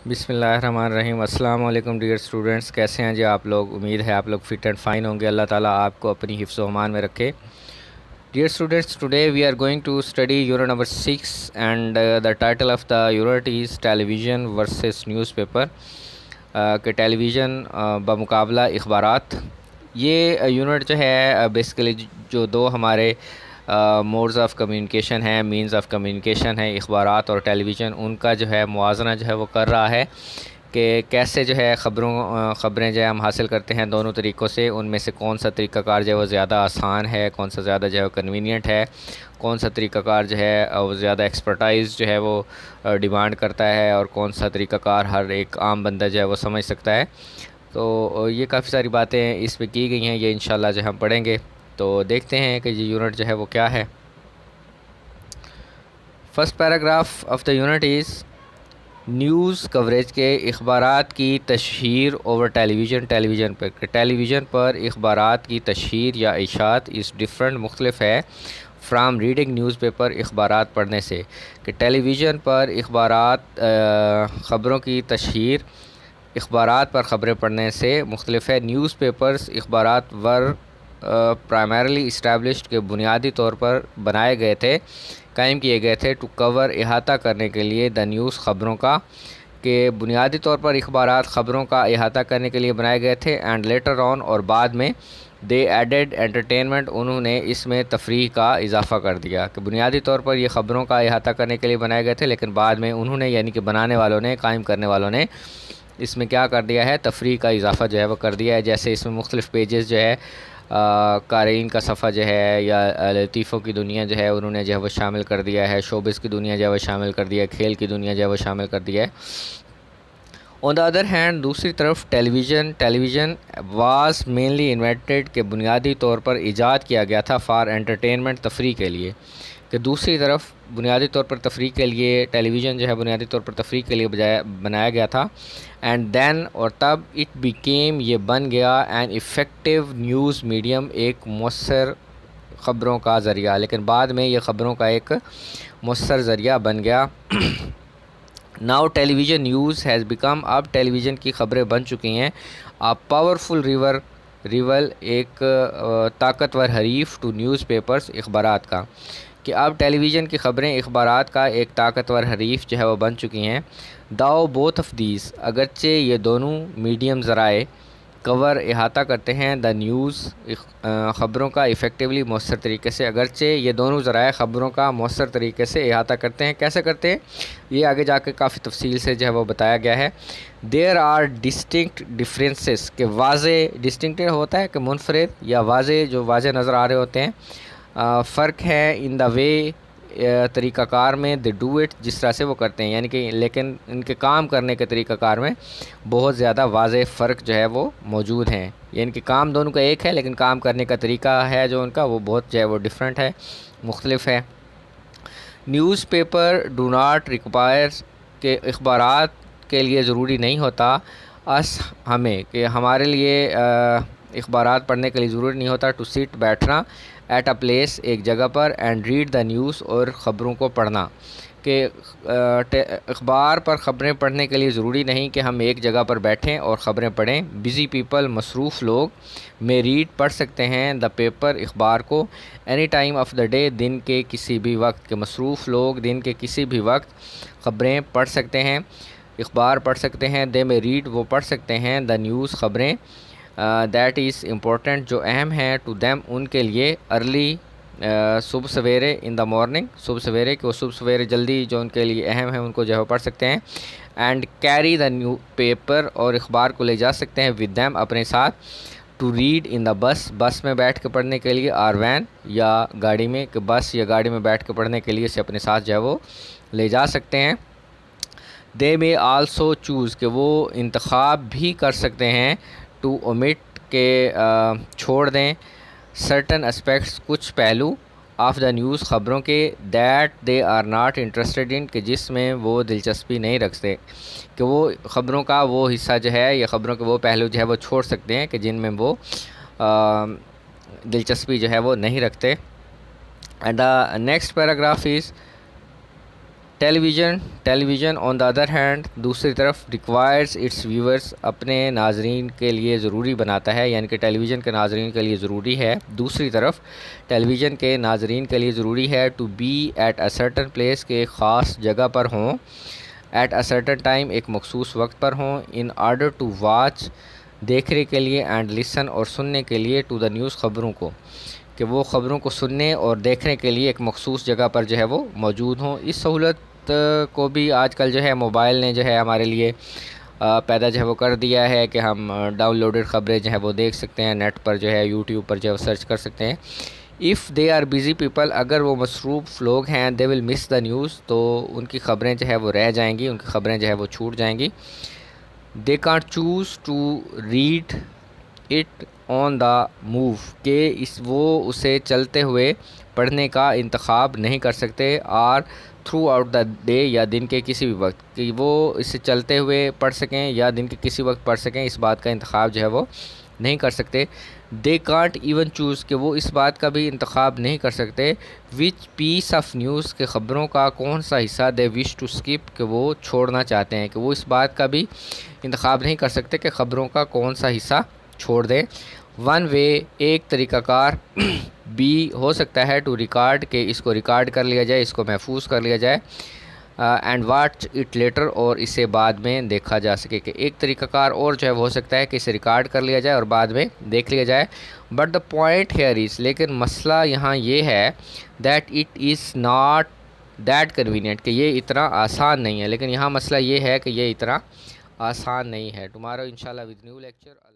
بسم اللہ الرحمن الرحیم۔ السلام علیکم ڈیئر اسٹوڈنٹس، کیسے ہیں جی آپ لوگ؟ امید ہے آپ لوگ فٹ اینڈ فائن ہوں گے۔ اللہ تعالیٰ آپ کو اپنی حفظ و امان میں رکھے۔ Dear students, today we are going to study unit number 6 and the title of the unit is television versus newspaper, کہ ٹیلی ویژن بمقابلہ اخبارات۔ یہ یونٹ جو ہے بیسیکلی جو دو ہمارے موڈز آف کمیونیکیشن ہیں، مینز آف کمیونیکیشن ہے، اخبارات اور ٹیلی ویژن، ان کا جو ہے موازنہ جو ہے وہ کر رہا ہے کہ کیسے جو ہے خبریں جو ہے ہم حاصل کرتے ہیں دونوں طریقوں سے، ان میں سے کون سا طریقہ کار جو ہے وہ زیادہ آسان ہے، کون سا زیادہ جو ہے وہ کنوینینٹ ہے، کون سا طریقہ کار جو ہے وہ زیادہ ایکسپرٹائز جو ہے وہ ڈیمانڈ کرتا ہے، اور کون سا طریقہ کار ہر ایک عام بندہ جو ہے وہ سمجھ سکتا ہے۔ تو یہ کافی ساری باتیں اس پہ کی گئی ہیں، یہ انشاءاللہ جو ہم پڑھیں گے۔ تو دیکھتے ہیں کہ یہ یونٹ جو ہے وہ کیا ہے۔ First paragraph of the unit is news coverage کے اخبارات کی تشہیر اوور ٹیلی ویژن پر، کہ ٹیلی ویژن پر اخبارات کی تشہیر یا اشاعت اس ڈفرینٹ مختلف ہے فرام ریڈنگ نیوز پیپر، اخبارات پڑھنے سے، کہ ٹیلی ویژن پر خبروں کی تشہیر اخبارات پر خبریں پڑھنے سے مختلف ہے۔ نیوز پیپرز اخبارات پرائمرلی اسٹیبلشڈ کے بنیادی طور پر بنائے گئے تھے، قائم کیے گئے تھے ٹو کور احاطہ کرنے کے لیے دا نیوز خبروں کا، کہ بنیادی طور پر اخبارات خبروں کا احاطہ کرنے کے لیے بنائے گئے تھے، اینڈ لیٹر آن اور بعد میں دے ایڈڈ انٹرٹینمنٹ، انہوں نے اس میں تفریح کا اضافہ کر دیا، کہ بنیادی طور پر یہ خبروں کا احاطہ کرنے کے لیے بنائے گئے تھے، لیکن بعد میں انہوں نے یعنی کہ بنانے والوں نے، قائم کرنے والوں نے اس میں کیا کر دیا ہے، تفریح کا اضافہ جو ہے وہ کر دیا ہے۔ جیسے اس میں مختلف پیجز جو ہے قارئین کا صفحہ جو ہے، یا لطیفوں کی دنیا جو ہے انہوں نے جو ہے وہ شامل کر دیا ہے، شوبز کی دنیا جو ہے وہ شامل کر دیا ہے، کھیل کی دنیا جو ہے وہ شامل کر دیا ہے۔ آن دا ادر ہینڈ، دوسری طرف ٹیلی ویژن واز مینلی انوینٹڈ، کہ بنیادی طور پر ایجاد کیا گیا تھا فار انٹرٹینمنٹ، تفریح کے لیے، کہ دوسری طرف بنیادی طور پر تفریح کے لیے ٹیلی ویژن جو ہے بنیادی طور پر تفریح کے لیے بنایا گیا تھا، اینڈ دین اور تب اٹ بیکیم، یہ بن گیا این افیکٹو نیوز میڈیم، ایک مؤثر خبروں کا ذریعہ، لیکن بعد میں یہ خبروں کا ایک مؤثر ذریعہ بن گیا۔ Now television news has become, اب ٹیلی ویژن کی خبریں بن چکی ہیں پاورفل ریول، ایک طاقتور حریف ٹو نیوز پیپرز، اخبارات کا، کہ اب ٹیلی ویژن کی خبریں اخبارات کا ایک طاقتور حریف جو ہے وہ بن چکی ہیں۔ داؤ بوتھ آف دیز، اگرچہ یہ دونوں میڈیم ذرائع کور احاطہ کرتے ہیں دا نیوز، خبروں کا افیکٹولی، مؤثر طریقے سے، اگرچہ یہ دونوں ذرائع خبروں کا مؤثر طریقے سے احاطہ کرتے ہیں۔ کیسے کرتے ہیں یہ آگے جا کے کافی تفصیل سے جو ہے وہ بتایا گیا ہے۔ دیر آر ڈسٹنکٹ ڈفرینسز، کہ واضح، ڈسٹنکٹ ہوتا ہے کہ منفرد یا واضح، جو واضح نظر آ رہے ہوتے ہیں، فرق ہے ان دا وے، طریقہ کار میں، دے ڈو اٹ، جس طرح سے وہ کرتے ہیں، یعنی کہ لیکن ان کے کام کرنے کے طریقہ کار میں بہت زیادہ واضح فرق جو ہے وہ موجود ہیں، یعنی کہ کام دونوں کا ایک ہے، لیکن کام کرنے کا طریقہ ہے جو ان کا وہ بہت جو ہے وہ ڈیفرنٹ ہے، مختلف ہے۔ News paper do not requires, کہ اخبارات کے لیے ضروری نہیں ہوتا، ہمیں، کہ ہمارے لیے اخبارات پڑھنے کے لیے ضروری نہیں ہوتا، ٹو سیٹ، بیٹھنا، ایٹ اے پلیس، ایک جگہ پر، اینڈ ریڈ دا نیوز، اور خبروں کو پڑھنا، کہ اخبار پر خبریں پڑھنے کے لیے ضروری نہیں کہ ہم ایک جگہ پر بیٹھیں اور خبریں پڑھیں۔ بزی پیپل، مصروف لوگ، میں ریڈ، پڑھ سکتے ہیں، دا پیپر، اخبار کو، any time of the day, دن کے کسی بھی وقت، کہ مصروف لوگ دن کے کسی بھی وقت خبریں پڑھ سکتے ہیں، اخبار پڑھ سکتے ہیں۔ دے میں ریڈ، وہ پڑھ سکتے ہیں، دا نیوز، خبریں، دیٹ از امپورٹنٹ، جو اہم ہیں، ٹو دیم، ان کے لیے، ارلی، صبح سویرے، ان دا مارننگ، صبح سویرے، کہ وہ صبح سویرے جلدی جو ان کے لیے اہم ہے ان کو جو ہے پڑھ سکتے ہیں، and carry the new paper, اور اخبار کو لے جا سکتے ہیں، ود دیم، اپنے ساتھ، ٹو ریڈ ان دا بس میں بیٹھ کے پڑھنے کے لیے، آر وین، یا گاڑی میں، کہ بس یا گاڑی میں بیٹھ کے پڑھنے کے لیے اسے اپنے ساتھ جو ہے وہ لے جا سکتے ہیں۔ دے میں آلسو چوز، کہ وہ انتخاب بھی کر سکتے ہیں، ٹو omit، کہ چھوڑ دیں، سرٹن اسپیکٹس، کچھ پہلو، آف دا نیوز، خبروں کے، that they are not interested in, کہ جس میں وہ دلچسپی نہیں رکھتے، کہ وہ خبروں کا وہ حصہ جو ہے، یا خبروں کے وہ پہلو جو ہے وہ چھوڑ سکتے ہیں کہ جن میں وہ دلچسپی جو ہے وہ نہیں رکھتے۔ And the next paragraph is television on the other hand دوسری طرف ریکوائرز اٹس ویورز اپنے ناظرین کے لیے ضروری بناتا ہے، یعنی کہ ٹیلی ویژن کے ناظرین کے لیے ضروری ہے، دوسری طرف ٹیلی ویژن کے ناظرین کے لیے ضروری ہے to be at a certain place کے ایک خاص جگہ پر ہوں، ایٹ اے سرٹن ٹائم ایک مخصوص وقت پر ہوں، ان آرڈر ٹو واچ دیکھنے کے لیے، اینڈ لسن اور سننے کے لیے، ٹو دا نیوز خبروں کو، کہ وہ خبروں کو سننے اور دیکھنے کے لیے ایک مخصوص جگہ پر جو ہے وہ موجود ہوں۔ اس سہولت کو بھی آج کل جو ہے موبائل نے جو ہے ہمارے لیے پیدا جو ہے وہ کر دیا ہے کہ ہم ڈاؤن لوڈڈ خبریں جو ہے وہ دیکھ سکتے ہیں، نیٹ پر جو ہے یوٹیوب پر جو ہے وہ سرچ کر سکتے ہیں۔ If they are busy people, اگر وہ مصروف لوگ ہیں، دے ول مس دا نیوز، تو ان کی خبریں جو ہے وہ رہ جائیں گی، ان کی خبریں جو ہے وہ چھوٹ جائیں گی۔ They can't choose to read it on the move, کہ وہ اسے چلتے ہوئے پڑھنے کا انتخاب نہیں کر سکتے، اور تھرو آؤٹ دا ڈے، یا دن کے کسی بھی وقت، کہ وہ اسے چلتے ہوئے پڑھ سکیں یا دن کے کسی وقت پڑھ سکیں، اس بات کا انتخاب جو ہے وہ نہیں کر سکتے۔ دے کانٹ ایون چوز، کہ وہ اس بات کا بھی انتخاب نہیں کر سکتے، وچ پیس آف نیوز، کہ خبروں کا کون سا حصہ دے وش ٹو اسکپ، کہ وہ چھوڑنا چاہتے ہیں، کہ وہ اس بات کا بھی انتخاب نہیں کر سکتے کہ خبروں کا کون سا حصہ چھوڑ دیں۔ ون وے، ایک طریقہ کار بھی ہو سکتا ہے ٹو ریکارڈ، کہ اس کو ریکارڈ کر لیا جائے، اس کو محفوظ کر لیا جائے، اینڈ واچ اٹ لیٹر، اور اسے بعد میں دیکھا جا سکے، کہ ایک طریقہ کار اور جو ہے وہ ہو سکتا ہے کہ اسے ریکارڈ کر لیا جائے اور بعد میں دیکھ لیا جائے۔ But the point here is, لیکن مسئلہ یہاں یہ ہے that it is not that convenient, کہ یہ اتنا آسان نہیں ہے، لیکن یہاں مسئلہ یہ ہے کہ یہ اتنا آسان نہیں ہے۔ ٹمارو انشاءاللہ ود نیو لیکچر۔